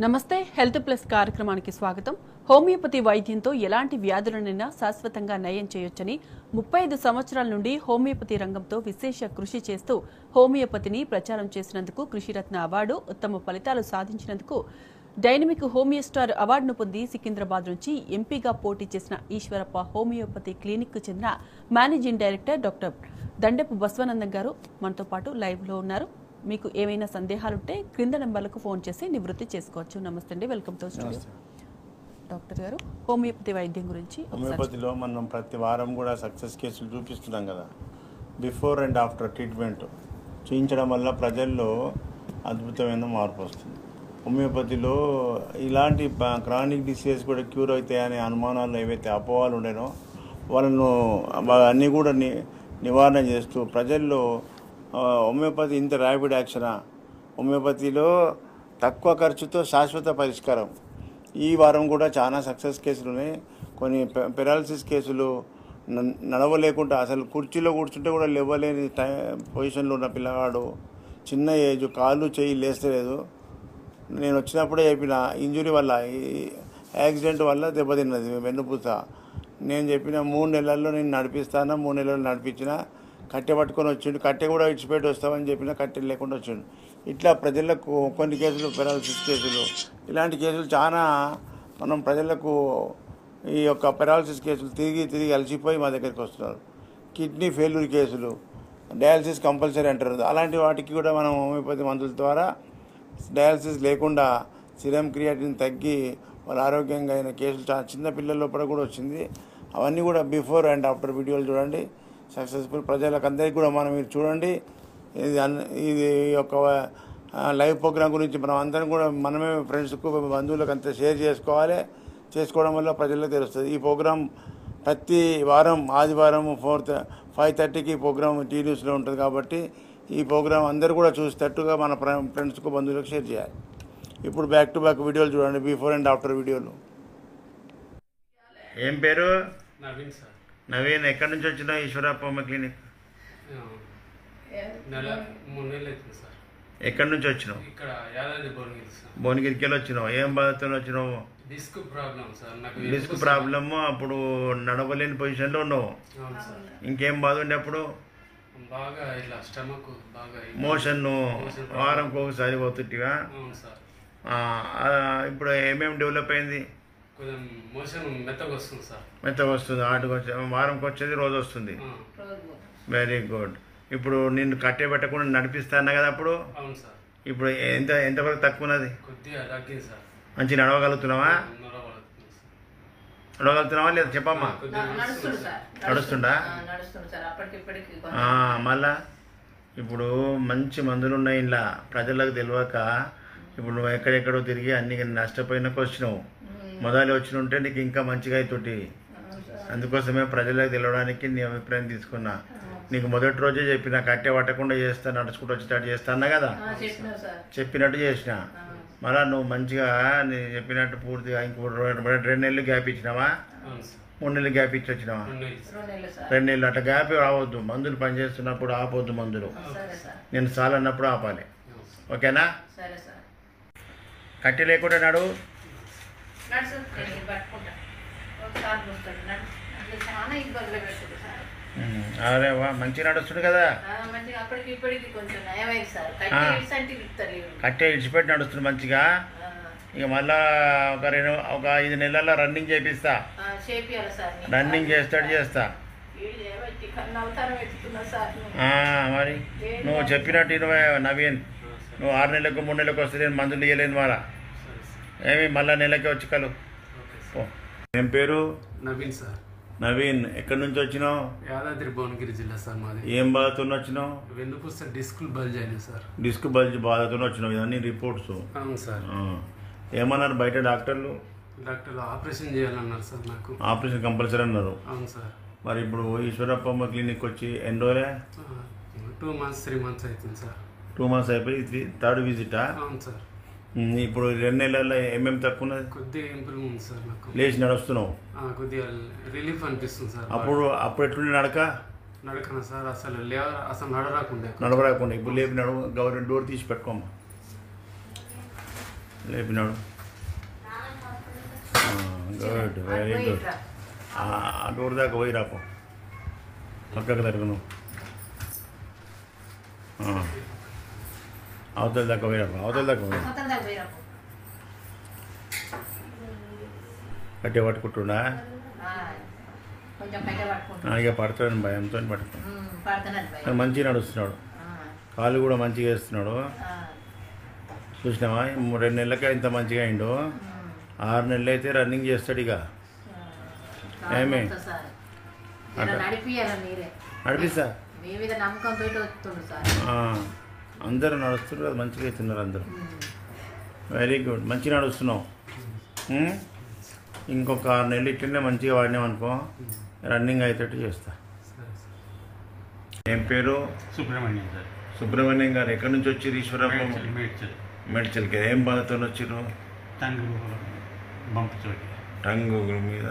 నమస్తే health plus కార్యక్రమానికి స్వాగతం. హోమియోపతి వైద్యంతో ఎలాంటి వ్యాధులనైనా శాశ్వతంగా నయం చేయొచ్చని 35 సంవత్సరాల నుండి హోమియోపతి రంగంతో విశేష కృషి చేస్తూ హోమియోపతిని ప్రచారం చేసినందుకు కృషిరత్న అవార్డు, ఉత్తమ ఫలితాలు సాధించినందుకు డైనమిక్ హోమియో స్టార్ అవార్డును పొంది సికింద్రాబాద్ నుంచి ఎంపీగా పోటీ చేసిన ఈశ్వరప్ప హోమియోపతి క్లినిక్ కు చెందిన managing director doctor Dandepu Basavanandam గారు మనతో పాటు లైవ్ లో ఉన్నారు. మీకు ఏమైనా సందేహాలుంటే క్రింద నంబర్లకు ఫోన్ చేసి నివృత్తి చేసుకోవచ్చు. నమస్తే అండి, వెల్కమ్ టు స్టూడియో. డాక్టర్ గారు, హోమియోపతి వైద్యం గురించి హోమియోపతిలో మనం ప్రతి వారం కూడా సక్సెస్ కేసులు చూపిస్తున్నాం కదా. బిఫోర్ అండ్ ఆఫ్టర్ ట్రీట్మెంట్ చేయించడం వల్ల ప్రజల్లో అద్భుతమైన మార్పు వస్తుంది. హోమియోపతిలో ఇలాంటి క్రానిక్ డిసీజెస్ కూడా క్యూర్ అవుతాయనే అనుమానాలు ఏవైతే అపోహలు ఉండేనో వాళ్ళను అన్నీ కూడా నివారణ చేస్తూ ప్రజల్లో హోమియోపతి ఇంత ర్యాపిడ్ యాక్షనా, హోమియోపతిలో తక్కువ ఖర్చుతో శాశ్వత పరిష్కారం. ఈ వారం కూడా చాలా సక్సెస్ కేసులు ఉన్నాయి. కొన్ని పెరాలసిస్ కేసులు, నడవలేకుండా అసలు కుర్చీలో కూర్చుంటే కూడా లేవలేని పొజిషన్లో ఉన్న పిల్లవాడు, చిన్న ఏజ్, కాళ్ళు చేయి లేస్తలేదు. నేను వచ్చినప్పుడే చెప్పిన ఇంజురీ వల్ల, యాక్సిడెంట్ వల్ల దెబ్బతిన్నది వెన్నుపూస. నేను చెప్పిన 3 నెలల్లో నేను నడిపిస్తాను, 3 నెలలు నడిపించిన. కట్టె పట్టుకొని వచ్చిండు, కట్టె కూడా ఇచ్చిపెట్టి వస్తామని చెప్పిన, కట్టె లేకుండా వచ్చిండు. ఇట్లా ప్రజలకు కొన్ని కేసులు, పెరాలసిస్ కేసులు, ఇలాంటి కేసులు చాలా మనం ప్రజలకు ఈ యొక్క పెరాలసిస్ కేసులు తిరిగి అలసిపోయి మా దగ్గరికి వస్తున్నారు. కిడ్నీ ఫెయిల్యూర్ కేసులు, డయాలసిస్ కంపల్సరీ అంటారు, అలాంటి వాటికి కూడా మనం హోమియోపతి మందుల ద్వారా డయాలసిస్ లేకుండా సిరం క్రియాటిన్ తగ్గి వాళ్ళ ఆరోగ్యంగా అయిన కేసులు చాలా చిన్న పిల్లల లోపల కూడా వచ్చింది. అవన్నీ కూడా బిఫోర్ అండ్ ఆఫ్టర్ వీడియోలు చూడండి. సక్సెస్ఫుల్ ప్రజలకు అందరికీ కూడా మీరు చూడండి. ఇది ఒక లైవ్ ప్రోగ్రాం గురించి మనం అందరం కూడా మనమే ఫ్రెండ్స్కు, బంధువులకు అంతా షేర్ చేసుకోవడం వల్ల ప్రజలకు తెలుస్తుంది. ఈ ప్రోగ్రాం ప్రతి వారం ఆదివారం 5:30కి ప్రోగ్రాం టీ న్యూస్లో ఉంటుంది కాబట్టి ఈ ప్రోగ్రాం అందరూ కూడా చూసేటట్టుగా మన ఫ్రెండ్స్కు, బంధువులకు షేర్ చేయాలి. ఇప్పుడు బ్యాక్ టు బ్యాక్ వీడియోలు చూడండి, బిఫోర్ అండ్ ఆఫ్టర్ వీడియోలు. ఏం పేరు? నవీన్ సార్. నవీన్, ఎక్కడి నుంచి వచ్చినావు? ఈశ్వరప్ప క్లినిక్ 3 నెలలు అవుతుంది సార్. ఎక్కడి నుంచి వచ్చినావు? ఇక్కడ యాదాద్రి భువనగిరి సార్. భువనగిరికి వెళ్ళి వచ్చినావు. ఏం బాధతో వచ్చినావు? Disc problem sir. నాకు డిస్క్ ప్రాబ్లమ్. అప్పుడు నడవలేని పొజిషన్లో ఉన్నావు. అవును సార్. ఇంకేం బాధ ఉండే అప్పుడు? బాగా ఇలా స్టమక్ బాగా మోషన్ వారంకి ఒకసారి పోతుంటివా? అవును సార్. ఇప్పుడు ఏమేమి డెవలప్ అయింది? కొంచెం మోషన్ మెత్తగా వస్తుంది సార్. మెత్తగా వస్తుంది, ఆటకు వారంకి వచ్చేది రోజు వస్తుంది. Very good. ఇప్పుడు నిన్ను కట్టే పెట్టకుండా నడిపిస్తాను కదా అప్పుడు. అవును సార్. ఇప్పుడు ఎంతవరకు తక్కువ ఉన్నది? కొద్దిగా తగ్గింది సార్. మంచి నడవగలుగుతున్నావా? నడవగలుగుతున్నావా లేదా చెప్పమ్మా? నడుస్తుందా? మళ్ళా ఇప్పుడు మంచి మందులు ఉన్నాయి ఇలా, ప్రజలకు తెలియక ఇప్పుడు నువ్వు ఎక్కడెక్కడో తిరిగి అన్ని నష్టపోయినాక వచ్చినావు. మొదలు వచ్చి ఉంటే నీకు ఇంకా మంచిగా అవుతుంది. అందుకోసమే ప్రజలకు తెలియడానికి నీ అభిప్రాయం తీసుకున్నా. నీకు మొదటి రోజే చెప్పిన కట్టె పట్టకుండా చేస్తా, నడుచుకుంటూ వచ్చేటట్టు చేస్తా అన్నా కదా, చెప్పినట్టు చేసిన. మళ్ళా నువ్వు మంచిగా నేను చెప్పినట్టు పూర్తిగా ఇంకో 2 నెలలు గ్యాప్ ఇచ్చినావా? 3 నెలలు గ్యాప్ ఇచ్చి వచ్చినావా? 2 నెలలు. అట్లా గ్యాప్ రావద్దు. మందులు పనిచేస్తున్నప్పుడు ఆపొద్దు మందులు. నేను చాలు అన్నప్పుడు ఆపాలి. ఓకేనా? కట్టె లేకుండా నడువు. అరే వా, మంచిగా నడుస్తుంది కదా. కట్టె ఇడిచిపెట్టి నడుస్తుంది మంచిగా. ఇక మళ్ళా ఒక 5 నెలల్లో రన్నింగ్ చేపిస్తా. రన్నింగ్ చేస్తా. మరి నువ్వు చెప్పినట్టు నవీన్, నువ్వు 6 నెలలకు 3 నెలలకు వస్తే నేను మందులు ఇవ్వలేను. మళ్ళా ఏమి మళ్ళా నెలకి వచ్చి కలు. ఏం పేరు? నవీన్ సార్. నవీన్, ఎక్కడి నుంచి వచ్చినావు? యాదాద్రి భువనగిరి జిల్లా సార్ మాది. ఏం బాధతో వచ్చినావు? వెన్నుపూస డిస్క్ బల్జ్ అయింది సార్. డిస్క్ బల్జ్ బాధతో వచ్చినావు. ఇవన్నీ రిపోర్ట్స్. అవును సార్. ఏమన్నారు బయట డాక్టర్లు? డాక్టర్లు ఆపరేషన్ చేయాలన్నారు సార్. నాకు ఆపరేషన్ కంపల్సరీ అన్నారు. అవును సార్. మరి ఇప్పుడు ఈశ్వరప్ప క్లినిక్ వచ్చి ఎన్ని రోజులే? 2 months 3 months అవుతుంది సార్. 2 months అయిపోయి 3rd విజిటా? అవును సార్. ఇప్పుడు 2 నెలల్లో ఏమేమి తక్కువ ఉన్నది? కొద్దిగా ఇంప్రూవ్ ఉంది సార్. నాకు లేచి నడుస్తున్నావు, కొద్దిగా రిలీఫ్ అనిపిస్తుంది సార్. అప్పుడు ఎట్లుండే నడకనా సార్? అసలు నడవరాకుండా ఇప్పుడు లేపి నడువు. గవర్నమెంట్ డోర్ తీసి పెట్టుకోమ్మా, లేపి నడువు. Good very good. ఆ డోర్ దాకా పోయి రాపో, పక్కకు తరుగును. అవతల దాకా పోయి రాపో, అవతల దాకా పోయి గట్టిగా పట్టుకుంటున్నా. ఇక పడుతుంది భయంతో పడుతున్నాడు. మంచిగా నడుస్తున్నాడు, కాళ్ళు కూడా మంచిగా వేస్తున్నాడు. చూసినావా 2 నెలలకే ఇంత మంచిగా అయిండు. 6 నెలలు అయితే రన్నింగ్ చేస్తాడు. ఇక ఏమే నడిపిస్తా. అందరూ నడుస్తున్నారు, మంచిగా అవుతున్నారు అందరూ. వెరీ గుడ్, మంచిగా నడుస్తున్నావు. ఇంకొక 6 నెలలు ఇట్లనే మంచిగా వాడినామనుకో, రన్నింగ్ అయ్యేటట్టు చేస్తా. ఏం పేరు? సుబ్రహ్మణ్యం సార్. సుబ్రహ్మణ్యం గారు ఎక్కడి నుంచి వచ్చారు? ఈశ్వరప్ప మెడ్చల్కి. ఏం బాధతో వచ్చారు? టంగు మీద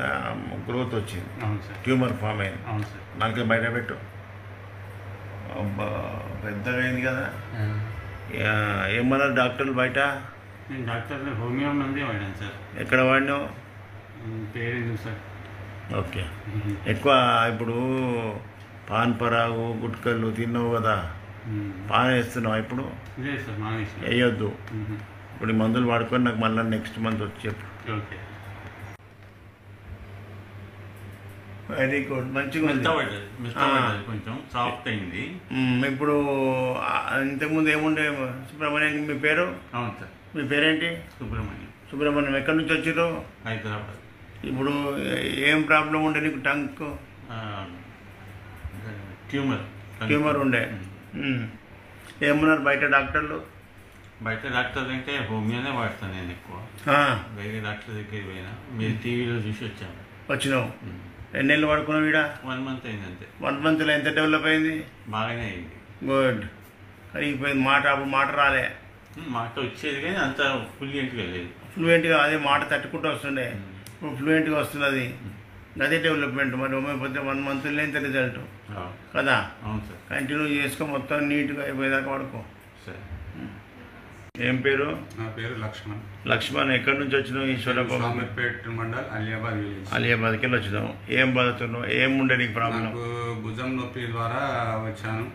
గ్రోత్ వచ్చింది, ట్యూమర్ ఫామ్ అయింది. నాలుగు బయట పెట్టు. పెద్దగా అయింది కదా. ఏమన్నారు డాక్టర్లు బయట? డాక్టర్ హోమియో మంది వాడాను సార్. ఎక్కడ వాడినావు? పేరు సార్. ఓకే. ఎక్కువ ఇప్పుడు పాన్ పరాగు గుట్కలు తిన్నావు కదా, పాన్ వేస్తున్నావు ఇప్పుడు? వేయొద్దు. ఇప్పుడు ఈ మందులు వాడుకొని నాకు మళ్ళీ నెక్స్ట్ మంత్ వచ్చి చెప్పు. ఓకే. వెరీ గుడ్, మంచిగా కొంచెం సాఫ్ట్ అయింది ఇప్పుడు. ఇంతకుముందు ఏముండే? సుబ్రహ్మణ్యం మీ పేరు? అవును సార్. మీ పేరేంటి? సుబ్రహ్మణ్యం. సుబ్రహ్మణ్యం ఎక్కడి నుంచి వచ్చారు? హైదరాబాద్. ఇప్పుడు ఏం ప్రాబ్లం ఉండే నీకు? టంక్ ట్యూమర్ ఉండే. ఏమన్నారు బయట డాక్టర్లు? బయట డాక్టర్ అంటే హోమియోనే వాడతాను నేను ఎక్కువ. వేరే డాక్టర్ దగ్గరికి పోయినా, మీరు టీవీలో చూసి వచ్చాను. వచ్చినావు. ఎన్ని నెలలు వాడుకున్నావు? ఈడ 1 మంత్ అయింది అంతే. 1 మంత్లో ఎంత డెవలప్ అయింది? బాగానే అయింది. గుడ్. కరిగిపోయింది మాట. అప్పుడు మాట రాలే. మాట వచ్చేది కానీ అంత ఫ్లూయెంట్గా లేదు. ఫ్లూయెంట్గా అదే మాట తట్టుకుంటూ వస్తుండే, ఇప్పుడు ఫ్లూయెంట్గా వస్తున్నది. అదే డెవలప్మెంట్. మరి హోమియోపతి 1 మంత్లో ఇంత రిజల్ట్ కదా. అవును సార్. కంటిన్యూ చేసుకో, మొత్తం నీట్గా అయిపోయేదాకా వాడుకో. సరే. ఏం పేరు? నా పేరు లక్ష్మణ్. లక్ష్మణ్ ఎక్కడి నుంచి వచ్చినావు? ఈశ్వరప్ప మండల్ అలియాబాద్ విలేజ్. అలియాబాద్కి వెళ్ళి వచ్చినావు. ఏం బాధతున్నావు? ఏముండే నీకు ప్రాబ్లం? నాకు భుజం నొప్పి ద్వారా వచ్చాను.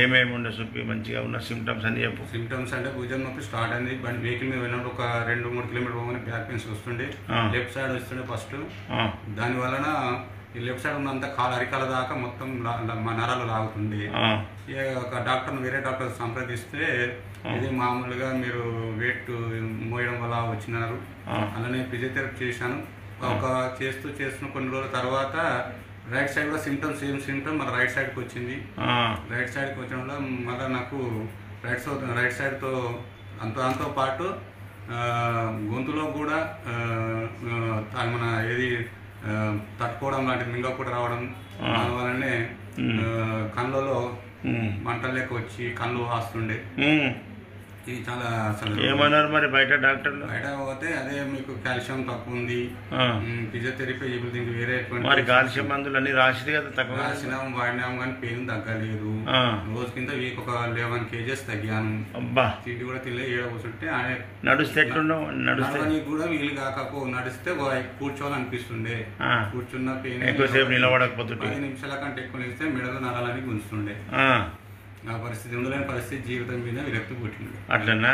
ఏమేమి ఉండే చూపి, మంచిగా ఉన్న సిమ్టమ్స్ అని చెప్పు. సిమ్టమ్స్ అంటే భుజం నొప్పి స్టార్ట్ అయింది. బండి వెహికల్ మీద వెళ్ళినప్పుడు ఒక 2-3 కిలోమీటర్ పోగానే బ్యాక్ పెయిన్స్ వస్తుండే. లెఫ్ట్ సైడ్ వస్తుండే ఫస్ట్. దాని వలన ఈ లెఫ్ట్ సైడ్ ఉన్నంత అరికాల దాకా మొత్తం మా నరాలు లాగుతుంది. ఒక డాక్టర్, వేరే డాక్టర్ సంప్రదిస్తే ఇది మామూలుగా మీరు వెయిట్ మోయడం వల్ల వచ్చినారు. అలానే ఫిజియోథెరపీ చేశాను. ఒక చేస్తున్న కొన్ని రోజుల తర్వాత రైట్ సైడ్ కూడా సిమ్టమ్స్, సేమ్ సిమ్టమ్ మన రైట్ సైడ్కి వచ్చింది. రైట్ సైడ్కి వచ్చిన వల్ల మళ్ళీ నాకు రైట్ సైడ్తో దాంతో పాటు గొంతులో కూడా మన ఏది తట్టుకోవడం లాంటిది మింగకుండా రావడం, దానివల్లనే కళ్ళలో మంటలు లెక్క వచ్చి కళ్ళు వాస్తుండే. ఇది చాలా అసలు ఏమన్నారు మరి బయట డాక్టర్లు? బయట పోతే అదే మీకు కాల్షియం తక్కువ ఉంది, ఫిజియోథెరపీ దీనికి వేరే మరి కాల్షియం మందులు అన్ని రాసింది కదా, తక్కువ రాసినాం వాడినాం కానీ పెయిన్ తగ్గలేదు. రోజు కింద వీక్ ఒక 11 kgs తగ్గాను. అబ్బా. తిండి కూడా తినలేదు. ఏడ కూర్చుంటే ఆయన నడుస్తే ఎట్లున్నావు? నడుస్తే కూడా వీలు కాకపో నడిస్తే కూర్చోవాలనిపిస్తుండే. కూర్చున్న పెయిన్ ఎక్కువసేపు నిలబడకపోతుంటే 10 నిమిషాల కంటే ఎక్కువ నిలిస్తే మెడలో నరాలని గుంజుతుండే. నా పరిస్థితి, ఉండలేని పరిస్థితి, జీవితం మీద విరక్తి పుట్టింది. అట్లనా?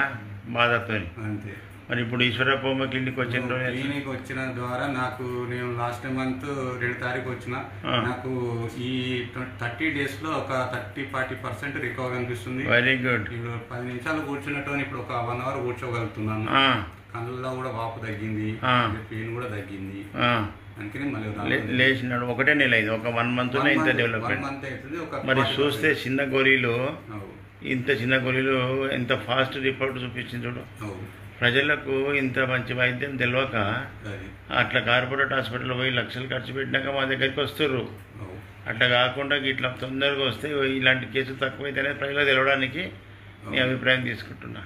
బాధతో అంతే. మరి ఇప్పుడు ఈశ్వరప్ప క్లినిక్ వచ్చిన ద్వారా నాకు, నేను లాస్ట్ మంత్ 2 తారీఖు వచ్చిన, నాకు ఈ 30 days లో ఒక 30-40% రికవర్ అనిపిస్తుంది. Very good. ఇప్పుడు 10 నిమిషాలు కూర్చున్నట్టు ఇప్పుడు ఒక 1 hour కూర్చోగలుగుతున్నాను. కళ్ళలో కూడా వాపు తగ్గింది, పెయిన్ కూడా తగ్గింది. లేచినాడు. ఒకటే నెల అయింది, ఒక 1 month ఇంత డెవలప్మెంట్. మరి చూస్తే చిన్న గోళీలు, ఇంత చిన్న గోళీలు ఎంత ఫాస్ట్ రిపోర్ట్ చూపించింది చూడు. ప్రజలకు ఇంత మంచి వైద్యం తెలియక అట్లా కార్పొరేట్ హాస్పిటల్ పోయి లక్షలు ఖర్చు పెట్టినాక మా దగ్గరికి వస్తుర్రు. అట్లా కాకుండా ఇట్లా తొందరగా వస్తే ఇలాంటి కేసులు తక్కువైతేనే ప్రజలకు తెలవడానికి నీ అభిప్రాయం తీసుకుంటున్నా.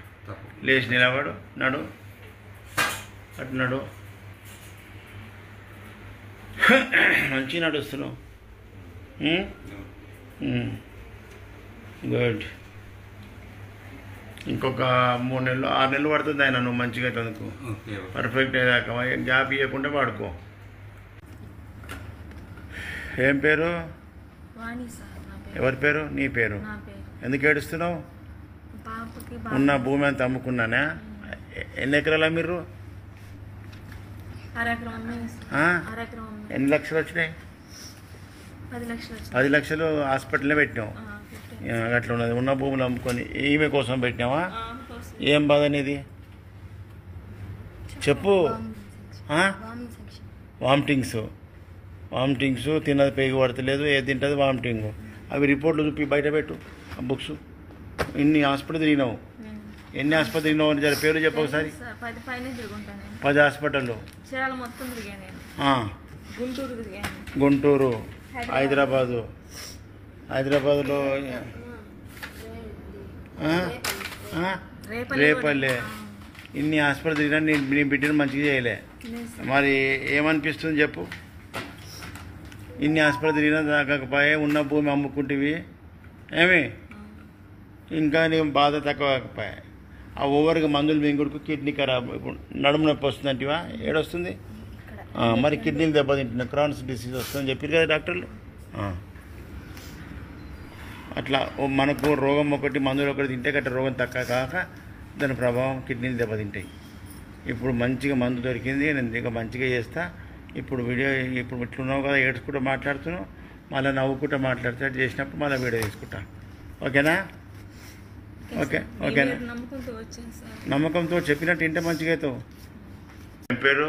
లేచి నిలబడు, నడు, అటు నడు. మంచిగా నడుస్తున్నావు. గుడ్. ఇంకొక 3 నెలలు 6 నెలలు పడుతుంది ఆయన నువ్వు మంచిగా చదువుకో పర్ఫెక్ట్ అయ్యాక గ్యాప్ ఇవ్వకుండా వాడుకో. ఏం పేరు? ఎవరి పేరు? నీ పేరు. ఎందుకు ఏడుస్తున్నావు? ఉన్న భూమి అంతా అమ్ముకున్నానా? ఎన్ని ఎకరాలా మీరు? ఎన్ని లక్షలు వచ్చినాయి? 10 లక్షలు హాస్పిటల్లో పెట్టినావు. అట్లా ఉన్నది. ఉన్న భూములు అమ్ముకొని ఈమె కోసం పెట్టినావా? ఏం బాధ అనేది చెప్పు. వామిటింగ్స్ తిన్నది పేగి పడతలేదు, ఏది తింటుంది వామిటింగ్. అవి రిపోర్ట్లు చూపి బయట పెట్టు ఆ బుక్స్. ఇన్ని హాస్పిటల్ తిరిగినావు. ఎన్ని హాస్పిటల్ తిరిగినావు అని జర పేరు చెప్పు ఒకసారి. 10 హాస్పిటల్లో. గుంటూరు, హైదరాబాదులో రేపల్లె. ఇన్ని హాస్పిటల్ తిరిగినా నీ బిడ్డను మంచిగా చేయలే. మరి ఏమనిపిస్తుంది చెప్పు? ఇన్ని హాస్పిటల్ తిరిగినా తగ్గకపోయే, ఉన్న భూమి అమ్ముకుంటేవి ఏమి ఇంకా నీకు బాధ తక్కువ కాకపోయా. ఆ ఓవర్గా మందులు మింగుడుకు కిడ్నీ ఖరాబ్. ఇప్పుడు నడుము నొప్పి వస్తుందంటివా? ఏడొస్తుంది? మరి కిడ్నీలు దెబ్బతింటున్నా, క్రాన్స్ డిసీజ్ వస్తుందని చెప్పారు కదా డాక్టర్లు. అట్లా మనకు రోగం ఒకటి మందులు ఒకటి తింటే గట్ట రోగం తక్కువ కాక దాని ప్రభావం కిడ్నీలు దెబ్బతింటాయి. ఇప్పుడు మంచిగా మందు దొరికింది, నేను ఇంకా మంచిగా చేస్తా. ఇప్పుడు వీడియో ఇప్పుడు ఇట్లున్నావు కదా, ఏడ్చుకుంటూ మాట్లాడుతున్నావు, మళ్ళీ నవ్వుకుంటూ మాట్లాడుతూ చేసినప్పుడు మళ్ళీ వీడియో తీసుకుంటా. ఓకేనా? ఓకేనా? నమ్మకంతో చెప్పినట్టు ఇంటే మంచిగా అవుతావు. ఏం పేరు?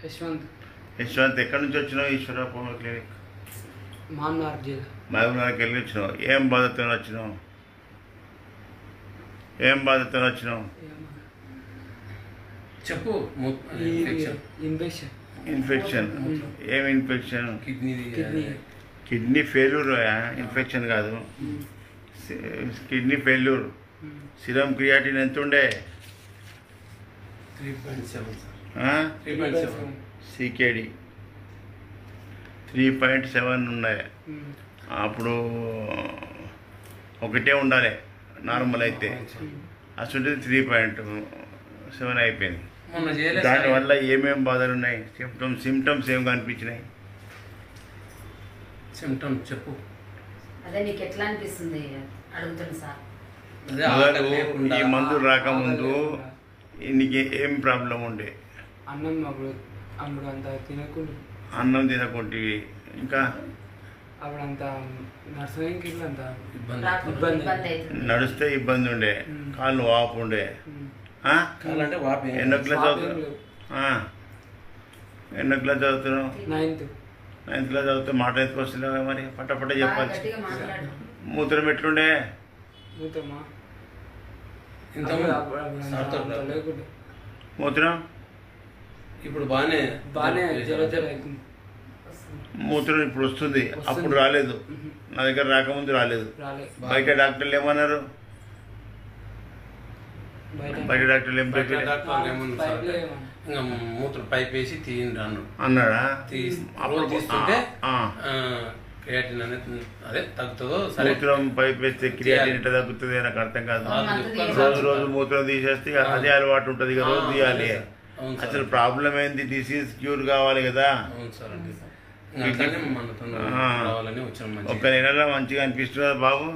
యశ్వంత్. ఎక్కడి నుంచి వచ్చినావు? ఈశ్వరరావు క్లినిక్ మహబూబ్నగర్కి వెళ్ళి వచ్చినావు. ఏం బాధతో వచ్చినావు? చెప్పు. ఇన్ఫెక్షన్. ఏం ఇన్ఫెక్షన్? Kidney failure. ఇన్ఫెక్షన్ కాదు, కిడ్నీ ఫెయిల్యూర్. సిరమ్ క్రియాటిన్ ఎంత ఉండే? 3.7. సికేడి 3.7 ఉన్నాయి. అప్పుడు ఒకటే ఉండాలి నార్మల్ అయితే, అసలు 3.7 అయిపోయింది. దానివల్ల ఏమేమి బాధలు ఉన్నాయి? సిమ్టమ్స్ ఏం కనిపించినాయి? సిమ్టమ్స్ చెప్పు. అదే నీకు ఎట్లా అనిపిస్తుంది అడుగుతున్నా సార్. ఈ మందులు రాకముందు నీకు ఏం ప్రాబ్లం ఉండే? అన్నం తినకుంటివి. ఇంకా నడిస్తే ఇబ్బంది ఉండే, కాళ్ళు వాపు ఉండే. ఎన్నో క్లాస్ చదువుతున్నావు? 9th క్లాస్ చదివితే మాట ఎందుకు వస్తున్నావు? మరి పట్ట చెప్పాలి. మూత్రం ఎట్లుండే? మూత్రం ఇప్పుడు బాగానే మూత్రం ఇప్పుడు వస్తుంది, అప్పుడు రాలేదు. నా దగ్గర రాకముందు రాలేదు. బయట డాక్టర్లు ఏమన్నారు? బయట డాక్టర్లు ఏం మూత్రం పైప్ వేసి తీయండి అన్నాడా? అప్పుడు తీస్తుంటే క్రియాటిన్ అనేది అదే తగ్గుతుందో. మూత్రం పైప్ వేస్తే క్రియాటిన్ ఎట్లా తగ్గుతుంది? నాకు అర్థం కాదు. రోజు మూత్రం తీసేస్తే అదే అలవాటు ఉంటుంది, ఇక రోజు తీయాలి. అసలు ప్రాబ్లం ఏంది? డిసీజ్ క్యూర్ కావాలి కదా. ఒక్క నెలలో మంచిగా అనిపిస్తుందా బాబు?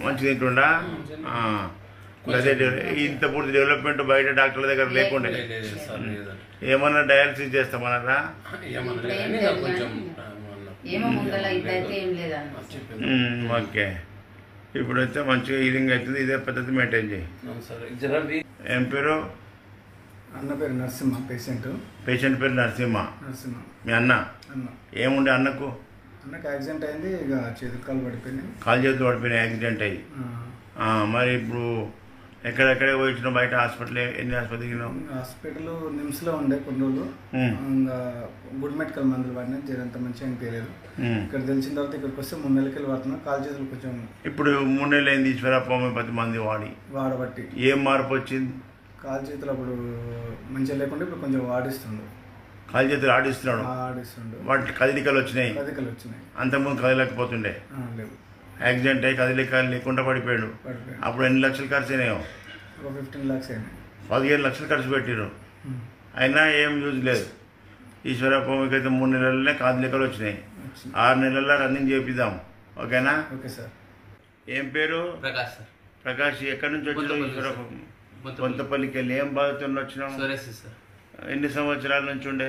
మంచిగా తింటుండా? అదే ఇంత పూర్తి డెవలప్మెంట్ బయట డాక్టర్ల దగ్గర లేకుండా. ఏమన్నా డయాలసిస్ చేస్తామన్నారా? ఓకే. ఇప్పుడైతే మంచిగా హీలింగ్ అవుతుంది. ఇదే పద్ధతి మెయింటైన్ చేయి. ఏం పేరు? అన్న పేరు నరసింహ. పేషెంట్ పేరు నరసింహ. మీ అన్న ఏముండే? అన్నకు యాక్సిడెంట్ అయింది, ఇక చేతులు కాలు చేతులు పడిపోయినాయి యాక్సిడెంట్ అయ్యి. మరి ఇప్పుడు ఎక్కడెక్కడే పోయించిన? బయట హాస్పిటల్ ఎన్ని హాస్పిటల్ తిరిగినావు? హాస్పిటల్ నిమ్స్లో ఉండే కొన్ని రోజులు. ఇంకా గుడ్ మెడికల్ మందులు వాడినా జరంత మంచిగా అనిపించలేదు. ఇక్కడ తెలిసిన తర్వాత ఇక్కడికి వస్తే 3 నెలలకి వెళ్ళి వాడుతున్నా. కాలు చేతులు కొంచెం ఇప్పుడు 3 నెలలు అయింది ఈశ్వరప్ప హోమియోపతి మంది వాడబట్టి ఏం మార్పు వచ్చింది? కాలు చేతులు అప్పుడు మంచిగా లేకుండా ఇప్పుడు కొంచెం వాడిస్తుండు. కాలు చేతులు ఆడిస్తున్నాడు. వాటి కదలికలు వచ్చినాయి. కదలికలు అంతకుముందు కదలకపోతుండే. లేదు. యాక్సిడెంట్ అయ్యి కదిలికాలు లేకుండా పడిపోయాడు. అప్పుడు ఎన్ని లక్షలు ఖర్చు అయినాయో? ఒక 15 lakhs అయినాయి. 15 లక్షలు ఖర్చు పెట్టిరు. అయినా ఏం యూజ్ లేదు. ఈశ్వరప్పకి అయితే 3 నెలలనే కదిలికలు వచ్చినాయి. 6 నెలల్లో రన్నింగ్ చేపిద్దాం. ఓకేనా? Okay sir. ఏం పేరు? ప్రకాష్ సార్. ప్రకాష్ ఎక్కడి నుంచి వచ్చినావు? ఈశ్వరప్ప కొంతపల్లికి వెళ్ళి ఏం బాధతో వచ్చినావు? సార్ ఎన్ని సంవత్సరాల నుంచి ఉండే?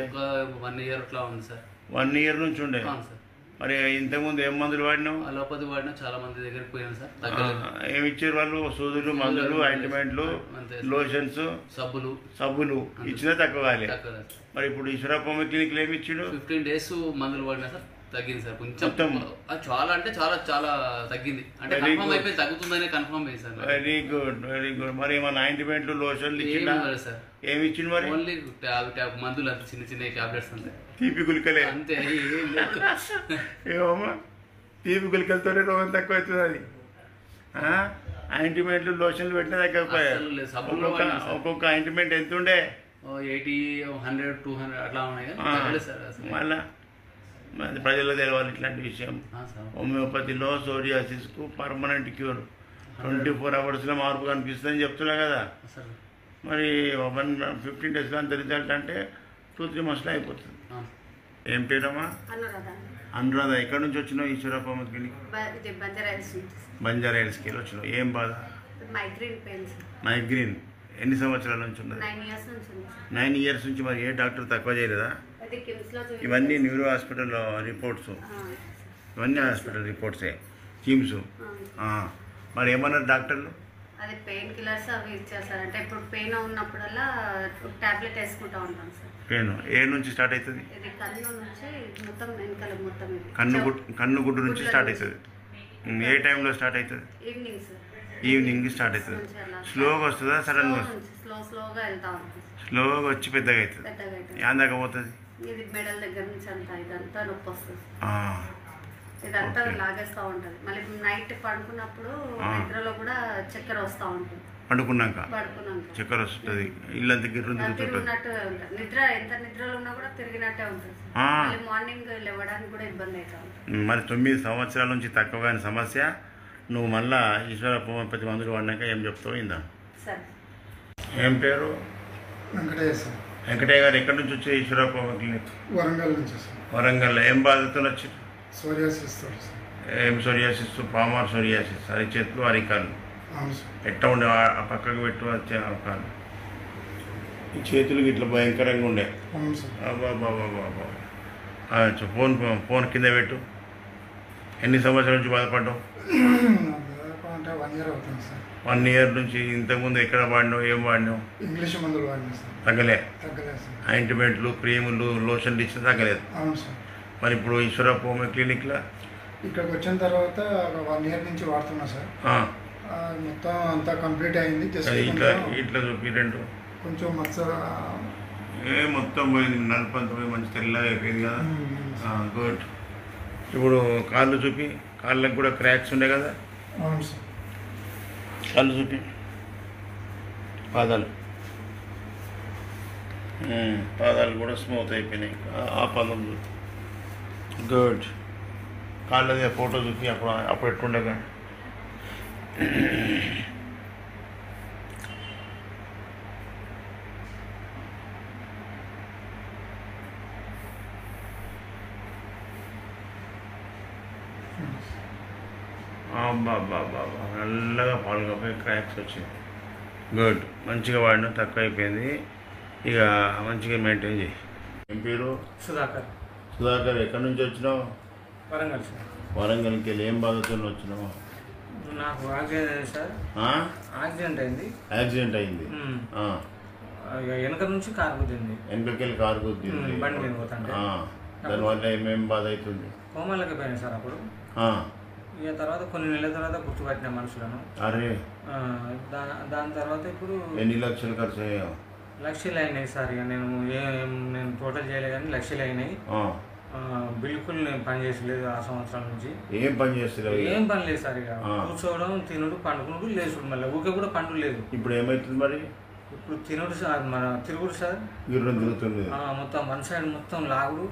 1 year అట్లా ఉంది సార్. 1 year నుంచి ఉండే. సార్. మరి ఇంతకుముందు ఏం మందులు వాడినావు? అలోపతి వాడినా చాలా మంది దగ్గరికి పోయాను సార్. ఏమి ఇచ్చారు వాళ్ళు? సూదులు, మందులు, ఆయింట్మెంట్లు, లోషన్స్, సబ్బులు ఇచ్చినా తక్కువ కాలే. మరి ఇప్పుడు ఈశ్వరప్ప క్లినిక్లు ఏమి ఇచ్చిండు? 15 days మందులు వాడినా సార్, తగ్గింది సార్ కొంచెం. చాలా అంటే చాలా చాలా తగ్గింది. అంటే కన్ఫర్మ్ అయిపోయి తగ్గుతుందనే కన్ఫర్మ్ అయ్యింది సార్. Very good. మరి ఏమన్నా ఆయింట్మెంట్లు, లోషన్లు ఇచ్చిందా? సార్ ఏమి ఇచ్చింది మరి? ఓన్లీ మందులు అంత చిన్న చిన్న టాబ్లెట్స్ అంతే. తీపి గులికలే అంతే. ఏమమ్మా, తీపి గులికలతోనే రోగం తక్కువ అవుతుంది. అది ఆయింట్మెంట్లు, లోషన్లు పెట్టినా తగ్గకపోయా. ఒక్కొక్క ఆయింట్మెంట్ ఎంత ఉండే? 80, 100, 200 అట్లా ఉన్నాయి కానీ సార్. మళ్ళా ప్రజల్లో తెలవాలి ఇట్లాంటి విషయం. హోమియోపతిలో సోరియాసిస్కు పర్మనెంట్ క్యూర్, 24 hours మార్పు కనిపిస్తుందని చెప్తున్నా కదా. మరి 15 days అంత రిజల్ట్ అంటే 2-3 months అయిపోతుంది. ఏం పేరమ్మా? అనురాధ. ఎక్కడి నుంచి వచ్చినావు? ఈశ్వరప్ప క్లినిక్ బంజారా హిల్స్కి వెళ్ళి వచ్చినావు. ఏం బాధ? మైగ్రేన్. ఎన్ని సంవత్సరాల నుంచి ఉన్నది? 9 years నుంచి. మరి ఏ డాక్టర్ తక్కువ చేయలేదా? ఇవన్నీ న్యూరో హాస్పిటల్ రిపోర్ట్స్, ఇవన్నీ హాస్పిటల్ రిపోర్ట్సే, కిమ్స్. మరి ఏమన్నారు డాక్టర్లు? అదే పెయిన్ కిల్లర్స్ అవి ఇచ్చారు సార్. అంటే ఇప్పుడు పెయిన్ ఉన్నప్పుడల్లా టాబ్లెట్ వేసుకుంటా ఉంటాం సార్. పెయిన్ ఏ నుంచి స్టార్ట్ అవుతుంది? ఇది కన్ను నుంచి మొత్తం వెనకాల మొత్తం కన్ను గుడ్డు నుంచి స్టార్ట్ అవుతుంది. ఏ టైంలో స్టార్ట్ అవుతుంది? Evening sir. ఈవినింగ్ స్టార్ట్ అవుతుంది. స్లోగా వస్తుందా సడన్గా వస్తుంది? స్లోగా వెళ్తా ఉంటుంది. స్లోగా వచ్చి పెద్దగా అవుతుంది. యాందాక పోతుంది. ఇది మెడల్ దగ్గర నుంచి అంతా ఇదంతా నొప్పి వస్తుంది. ఇదంతా లాగేస్తూ ఉంటుంది. మళ్ళీ నైట్ పడుకున్నప్పుడు నిద్రలో కూడా చక్కెర వస్తూ ఉంటుంది. పడుకున్నాక చక్కెర వస్తుంది. ఇల్లంతా తిరిగినట్టు ఉంటుంది. నిద్ర ఎంత నిద్రలో ఉన్నా కూడా తిరిగినట్టే ఉంటుంది. మళ్ళీ మార్నింగ్ లేవడానికి కూడా ఇబ్బంది అవుతా ఉంటుంది. మరి 9 సంవత్సరాల నుంచి తక్కువ కాని సమస్య. నువ్వు మళ్ళా ఈశ్వరప్ప హోమియోపతి మందులు వాడినాక ఏం చెప్తావు? ఇందా సరే. ఏం పేరు? వెంకటయ్య సార్. వెంకటయ్య గారు ఎక్కడి నుంచి వచ్చే ఈశ్వరప్ప క్లినిక్? వరంగల్ నుంచి సార్. వరంగల్లో ఏం బాధతో వచ్చి? సోరియాసిస్. ఏం సోరియాసిస్? Palmar psoriasis. అరిచేతులు, అరికాలు. ఎట్లా ఉండే? ఆ పక్కకు పెట్టు వచ్చే కాలు. ఈ చేతులకి ఇట్లా భయంకరంగా ఉండే. ఫోన్ కింద పెట్టు. ఎన్ని సంవత్సరాల నుంచి బాధపడ్డావు? 1 year నుంచి. ఇంతకుముందు ఎక్కడ వాడినావు? ఏం వాడినావు? ఇంగ్లీష్ మందులు వాడినా సార్. తగ్గలే. ఆయింట్మెంట్లు, క్రీములు, లోషన్లు ఇచ్చినా తగ్గలేదు. అవును సార్. మరి ఇప్పుడు ఈశ్వరప్ప హోమియో క్లినిక్లో ఇక్కడికి వచ్చిన తర్వాత 1 year నుంచి వాడుతున్నా సార్. మొత్తం అంతా కంప్లీట్ అయింది. ఇట్లా చూపి రెండు కొంచెం మచ్చ మొత్తం పోయింది. నలుపంత పోయి మంచి తెల్లగా అయిపోయింది కదా. గుడ్. ఇప్పుడు కాళ్ళు చూపి. కాళ్ళకు కూడా క్రాక్స్ ఉండే కదా. అవును సార్. కాళ్ళు చూపి. పాదాలు కూడా స్మూత్ అయిపోయినాయి. ఆ పదం చూపి. గుడ్. కాళ్ళదే ఫోటో చూపి. అప్పుడు ఎట్టుండగా నల్లగా పాలుగా పోయి క్రాక్స్ వచ్చింది. గుడ్. మంచిగా వాడినా తక్కువ అయిపోయింది. ఇక మంచిగా మెయింటైన్ చేయి. ఏం పేరు? సుధాకర్. సుధాకర్ ఎక్కడి నుంచి వచ్చినావు? వరంగల్ సార్. వరంగల్కి వెళ్ళి ఏం బాధతో వచ్చినావు? నాకు యాక్సిడెంట్ అయింది సార్. యాక్సిడెంట్ అయింది. వెనక నుంచి కారు గుద్దింది. వెనకకెళ్ళి కారు గుద్దింది. బండి మీద పోతాంటే దానివల్ల ఏమేమి బాధ అవుతుంది? కోమాలకి పోయాను సార్ అప్పుడు. ఇక తర్వాత కొన్ని నెలల తర్వాత గుర్తుపట్టిన మనుషులను. అరే. దాని తర్వాత ఇప్పుడు ఎన్ని లక్షలు ఖర్చు అయ్యావు? లక్షలు అయినాయి సార్. ఇక నేను టోటల్ చేయలేదు కానీ లక్షలు అయినాయి. బిల్కుల్ నేను పని చేసలేదు ఆ సంవత్సరాల నుంచి. ఏం పని చేస్తలేదు? ఏం పని లేదు సార్. ఇక కూర్చోవడం, తినుడు, పండుకునుడు, లేచుడు. మళ్ళీ ఊకే కూడా పండు లేదు. ఇప్పుడు ఏమవుతుంది మరి? ఇప్పుడు తినుడు సార్, మన తిరుగుడు సార్. తిరుగుతుంది మొత్తం వన్ సైడ్ మొత్తం లాగుడు,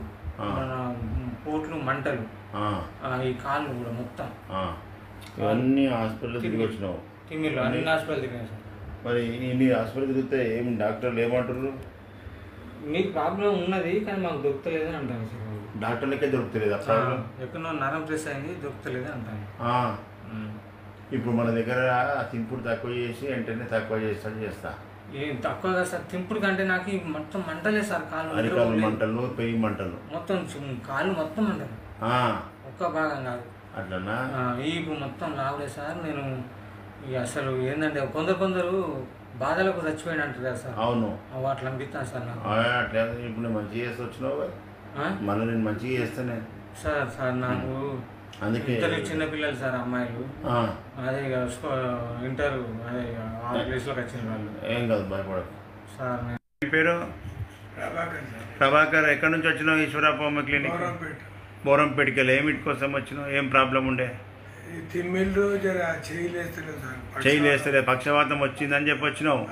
మన పోట్లు, మంటలు, ఈ కాళ్ళు కూడా మొత్తం ఇవన్నీ హాస్పిటల్ తిరిగి వచ్చినావు తిమ్మిర్లో అన్ని హాస్పిటల్ తిరిగాను సార్. మరి ఇన్ని హాస్పిటల్ తిరిగితే ఏం డాక్టర్లు ఏమంటారు? మీకు ప్రాబ్లం ఉన్నది కానీ మాకు దొరుకుతలేదు అని అంటాను సార్. డాక్టర్లకే దొరుకుతలేదు ఆ ప్రాబ్లం. ఎక్కడో నరం ప్రెస్ అయింది దొరుకుతలేదు అంటాను. ఇప్పుడు మన దగ్గర తింపుడు తక్కువ చేసి వెంటనే తక్కువ చేస్తా. ఏం తక్కువగా సార్ తింపుడు కంటే నాకు మొత్తం మంటలే సార్. అరికాలు మంటలు, పెయి మంటలు, మొత్తం కాళ్ళు మొత్తం మంటలు, ఒక్క భాగం కాదు. అట్లనా? ఇప్పుడు మొత్తం లావులే సార్. నేను అసలు ఏంటంటే కొందరు బాధలకు చచ్చిపోయిన అంటారు కదా సార్. అవును, అట్లా అనిపిస్తాను సార్ నాకు. అట్లా ఇప్పుడు నేను మంచిగా చేసి వచ్చినావు, మళ్ళీ నేను మంచిగా చేస్తానే సార్. నాకు అందుకే చిన్నపిల్లలు సార్, అమ్మాయిలు. అదే ఇంటర్ అదే 6 ప్లేస్లోకి వచ్చిన వాళ్ళు. ఏం కాదు, భయపడదు సార్. మీ పేరు? ప్రభాకర్. ఎక్కడి నుంచి వచ్చినావు? ఈశ్వరప్ప క్లినిక్, బోరంపేటకి. ఏమిటి కోసం వచ్చినావు? ఏం ప్రాబ్లం ఉండే? తిమ్మిళ్ళు చేయలేస్తలే, పక్షవాతం వచ్చిందని చెప్పి వచ్చినావు.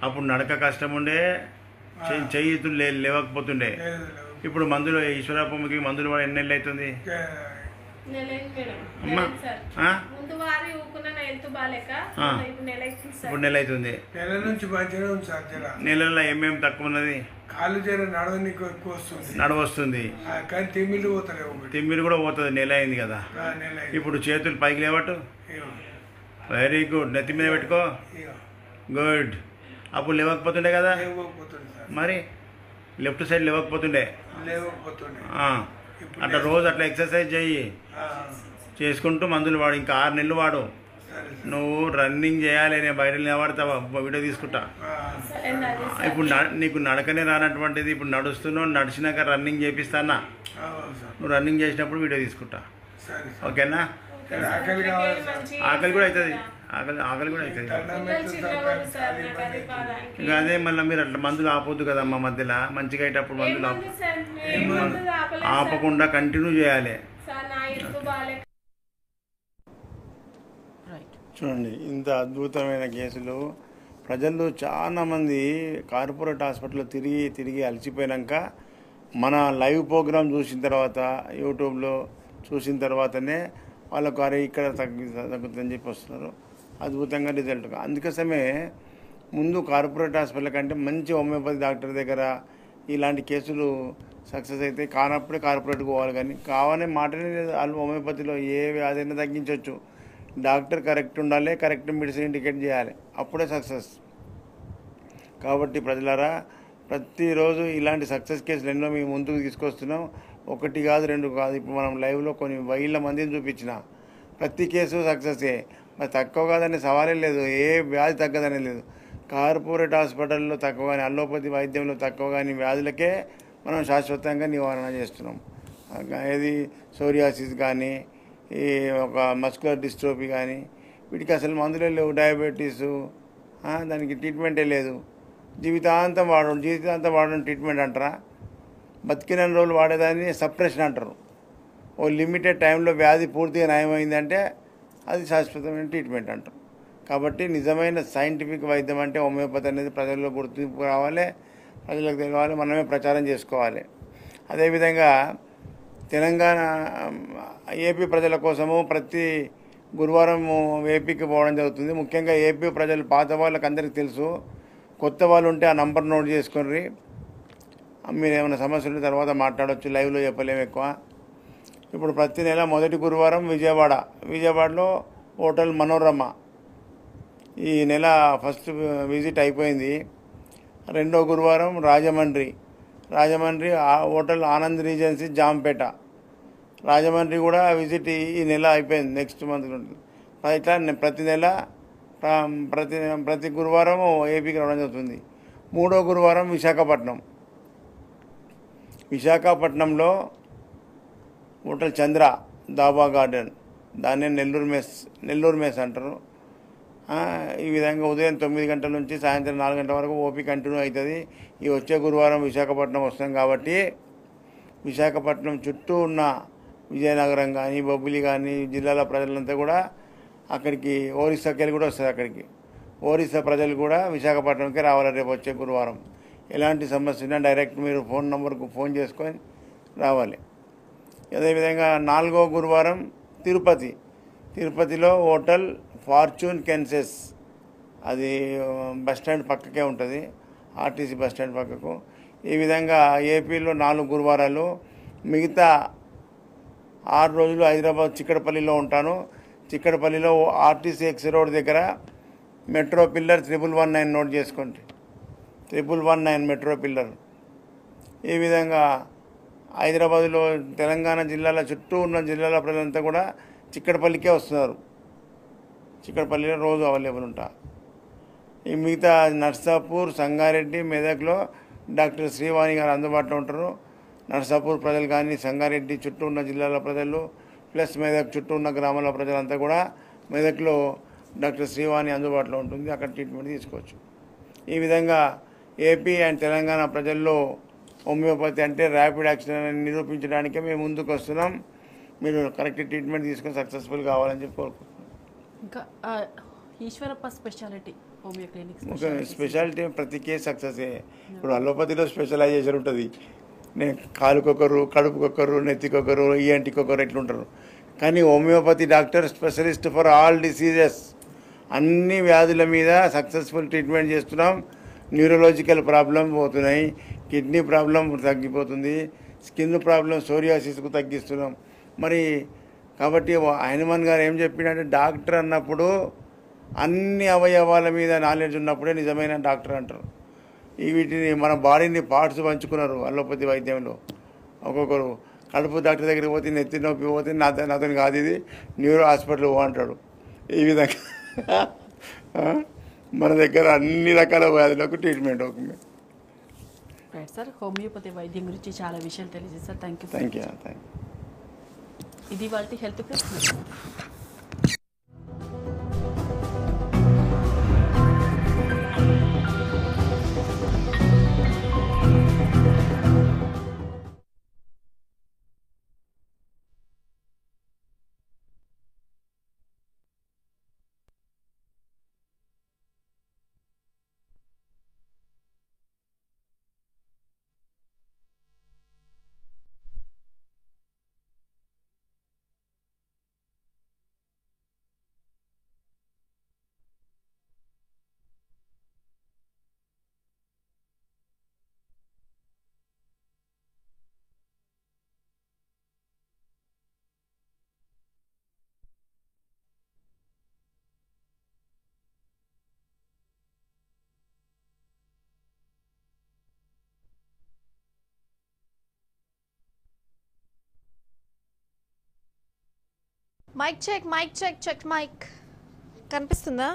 అప్పుడు నడక కష్టం ఉండే, చేతులు లేవకపోతుండే. ఇప్పుడు మందులు ఈశ్వరప్పకి మందులు వాడు ఎన్ని నెలలు అవుతుంది? ఇప్పుడు నెల అవుతుంది. నెలలో ఏమేమి తక్కువ ఉన్నది? కాళ్ళు జర నడవనికి ఎక్కువ వస్తుంది, నడవస్తుంది, కానీ తిమ్మిళ్ళు పోతలేవు. తిమ్మిడి కూడా పోతుంది. నెల అయింది కదా. ఇప్పుడు చేతులు పైకి లేవట్టు. Very good. నెత్తి మీద పెట్టుకో. గుడ్. అప్పుడు లేవకపోతుండే కదా మరి, లెఫ్ట్ సైడ్ లేవకపోతుండే. అట్లా రోజు అట్లా ఎక్సర్సైజ్ చెయ్యి, చేసుకుంటూ మందులు వాడు. ఇంకా 6 నెలలు వాడు. నువ్వు రన్నింగ్ చేయాలి. నేను బయట నిలబడతావా? వీడియో తీసుకుంటా. ఇప్పుడు నీకు నడకనే రానటువంటిది ఇప్పుడు నడుస్తున్నావు. నడిచినాక రన్నింగ్ చేపిస్తానా? నువ్వు రన్నింగ్ చేసినప్పుడు వీడియో తీసుకుంటా. ఓకేనా? ఆకలి కూడా అవుతుంది, ఆకలి కూడా అవుతుంది. ఇంకా అదే మళ్ళీ మీరు అట్లా మందులు ఆపొద్దు కదమ్మా. మధ్యలో మంచిగా అయ్యేటప్పుడు మందులు ఆపకుండా కంటిన్యూ చేయాలి. చూడండి, ఇంత అద్భుతమైన కేసులు. ప్రజలు చాలామంది కార్పొరేట్ హాస్పిటల్లో తిరిగి అలసిపోయాక మన లైవ్ ప్రోగ్రామ్ చూసిన తర్వాత, యూట్యూబ్లో చూసిన తర్వాతనే వాళ్ళకు అరే ఇక్కడ తగ్గుతుందని చెప్పి వస్తున్నారు. అద్భుతంగా రిజల్ట్. అందుకోసమే ముందు కార్పొరేట్ హాస్పిటల్ కంటే మంచి హోమియోపతి డాక్టర్ దగ్గర ఇలాంటి కేసులు సక్సెస్ అయితే కానప్పుడే కార్పొరేట్కి పోవాలి. కానీ కావాలనే మాటనే లేదు. వాళ్ళు హోమియోపతిలో ఏ వ్యాధి అయినా తగ్గించవచ్చు. డాక్టర్ కరెక్ట్ ఉండాలి, కరెక్ట్ మెడిసిన్ ఇండికేట్ చేయాలి, అప్పుడే సక్సెస్. కాబట్టి ప్రజలారా, ప్రతిరోజు ఇలాంటి సక్సెస్ కేసులు ఎన్నో మేము ముందుకు తీసుకొస్తున్నాం. 1 కాదు 2 కాదు. ఇప్పుడు మనం లైవ్లో కొన్ని 1000 మందిని చూపించిన ప్రతి కేసు సక్సెసే. మరి తక్కువ కాదనే సవాలే లేదు, ఏ వ్యాధి తగ్గదనే లేదు. కార్పొరేట్ హాస్పిటల్లో తక్కువ కానీ, అల్లోపతి వైద్యంలో తక్కువ కానీ వ్యాధులకే మనం శాశ్వతంగా నివారణ చేస్తున్నాం. ఏది సోరియాసిస్ కానీ, ఈ ఒక మస్కులర్ డిస్ట్రోఫీ కానీ, వీటికి అసలు మందులే లేవు. డయాబెటీస్ దానికి ట్రీట్మెంటే లేదు. జీవితాంతం వాడడం ట్రీట్మెంట్ అంటారా? బతికిన రోజులు వాడేదాన్ని సప్రెషన్ అంటారు. ఓ లిమిటెడ్ టైంలో వ్యాధి పూర్తిగా నయమైందంటే అది శాశ్వతమైన ట్రీట్మెంట్ అంటారు. కాబట్టి నిజమైన సైంటిఫిక్ వైద్యం అంటే హోమియోపతి అనేది ప్రజల్లో గుర్తింపు రావాలి, ప్రజలకు తెలియాలి, మనమే ప్రచారం చేసుకోవాలి. అదేవిధంగా తెలంగాణ ఏపీ ప్రజల కోసము ప్రతి గురువారం ఏపీకి పోవడం జరుగుతుంది. ముఖ్యంగా ఏపీ ప్రజలు పాత వాళ్ళకి అందరికీ తెలుసు, కొత్త వాళ్ళు ఉంటే ఆ నంబర్ నోట్ చేసుకొని మీరు ఏమైనా సమస్యలు తర్వాత మాట్లాడవచ్చు. లైవ్లో చెప్పలేము ఎక్కువ. ఇప్పుడు ప్రతి నెల మొదటి గురువారం విజయవాడలో హోటల్ మనోరమ. ఈ నెల ఫస్ట్ విజిట్ అయిపోయింది. 2వ గురువారం రాజమండ్రి హోటల్ ఆనంద్ రీజెన్సీ జాంపేట. రాజమండ్రి కూడా విజిట్ ఈ నెల అయిపోయింది, నెక్స్ట్ మంత్ ఉంటుంది. ఇట్లా ప్రతి నెల ప్రతి గురువారం ఏపీకి రావడం జరుగుతుంది. 3వ గురువారం విశాఖపట్నంలో హోటల్ చంద్ర దాబా గార్డెన్, దాన్నే నెల్లూరు మెస్ అంటారు. ఈ విధంగా ఉదయం 9 గంటల నుంచి సాయంత్రం 4 గంటల వరకు ఓపీ కంటిన్యూ అవుతుంది. ఈ వచ్చే గురువారం విశాఖపట్నం వస్తాం కాబట్టి విశాఖపట్నం చుట్టూ ఉన్న విజయనగరం కానీ, బొబ్బిలి కానీ జిల్లాల ప్రజలంతా కూడా అక్కడికి, ఒరిస్సాకి వెళ్ళి కూడా వస్తారు. అక్కడికి ఒరిస్సా ప్రజలు కూడా విశాఖపట్నంకి రావాలి రేపు వచ్చే గురువారం. ఎలాంటి సమస్య ఉన్నా డైరెక్ట్ మీరు ఫోన్ నెంబర్కు ఫోన్ చేసుకొని రావాలి. అదేవిధంగా 4వ గురువారం తిరుపతిలో హోటల్ ఫార్చ్యూన్ కెన్సెస్, అది బస్ స్టాండ్ పక్కకే ఉంటుంది, ఆర్టీసీ బస్ స్టాండ్ పక్కకు. ఈ విధంగా ఏపీలో 4 గురువారాలు, మిగతా 6 రోజులు హైదరాబాద్ చిక్కడపల్లిలో ఉంటాను. చిక్కడపల్లిలో ఆర్టీసీ ఎక్స్ రోడ్ దగ్గర మెట్రో పిల్లర్ 1119 నోట్ చేసుకోండి, 1119 మెట్రో పిల్లర్. ఈ విధంగా హైదరాబాదులో తెలంగాణ జిల్లాల చుట్టూ ఉన్న జిల్లాల ప్రజలంతా కూడా చిక్కడపల్లికే వస్తున్నారు. చిక్కడపల్లిలో రోజు అవైలబుల్ ఉంటా. ఈ మిగతా నర్సాపూర్, సంగారెడ్డి, మెదక్లో డాక్టర్ శ్రీవాణి గారు అందుబాటులో ఉంటారు. నర్సాపూర్ ప్రజలు కానీ, సంగారెడ్డి చుట్టూ ఉన్న జిల్లాల ప్రజలు ప్లస్ మెదక్ చుట్టూ ఉన్న గ్రామాల ప్రజలంతా కూడా మెదక్లో డాక్టర్ శ్రీవాణి అందుబాటులో ఉంటుంది, అక్కడ ట్రీట్మెంట్ తీసుకోవచ్చు. ఈ విధంగా ఏపీ అండ్ తెలంగాణ ప్రజల్లో హోమియోపతి అంటే ర్యాపిడ్ యాక్షన్ అని నిరూపించడానికే మేము ముందుకు వస్తున్నాం. మీరు కరెక్ట్ ట్రీట్మెంట్ తీసుకొని సక్సెస్ఫుల్ కావాలని చెప్పి కోరుకుంటున్నాం. ఇంకా ఈశ్వరప్ప స్పెషాలిటీ హోమియో క్లినిక్ ఒక స్పెషాలిటీ ప్రతి కేసు సక్సెసే. ఇప్పుడు అలోపతిలో స్పెషలైజేషన్ ఉంటుంది, నేను కాలుకొకరు, కడుపుకొకరు, నెత్తికొకరు, ఈఎన్టీకొకరు ఎట్లుంటారు. కానీ homeopathy doctor specialist for all diseases, అన్ని వ్యాధుల మీద సక్సెస్ఫుల్ ట్రీట్మెంట్ చేస్తున్నాం. న్యూరలాజికల్ ప్రాబ్లం పోతున్నాయి, కిడ్నీ ప్రాబ్లం తగ్గిపోతుంది, స్కిన్ ప్రాబ్లం సోరియాసిస్కు తగ్గిస్తున్నాం. మరి కాబట్టి హనుమాన్ గారు ఏం చెప్పినంటే డాక్టర్ అన్నప్పుడు అన్ని అవయవాల మీద నాలెడ్జ్ ఉన్నప్పుడే నిజమైన డాక్టర్ అంటారు. ఈ వీటిని మన బాడీని పార్ట్స్ పంచుకున్నారు అలోపతి వైద్యంలో. ఒక్కొక్కరు కడుపు డాక్టర్ దగ్గరికి పోతే నెత్తి నొప్పి పోతే నాతో కాదు, ఇది న్యూరో హాస్పిటల్ అంటాడు. ఈ విధంగా మన దగ్గర అన్ని రకాల వ్యాధులకు ట్రీట్మెంట్ అవుతుంది. రైట్ సార్, హోమియోపతి వైద్యం గురించి చాలా విషయాలు తెలియజేశారు. Thank you. Thank you. ఇది వాళ్ళ health plus. Mic check, mic check, check mic కనిపిస్తుందా?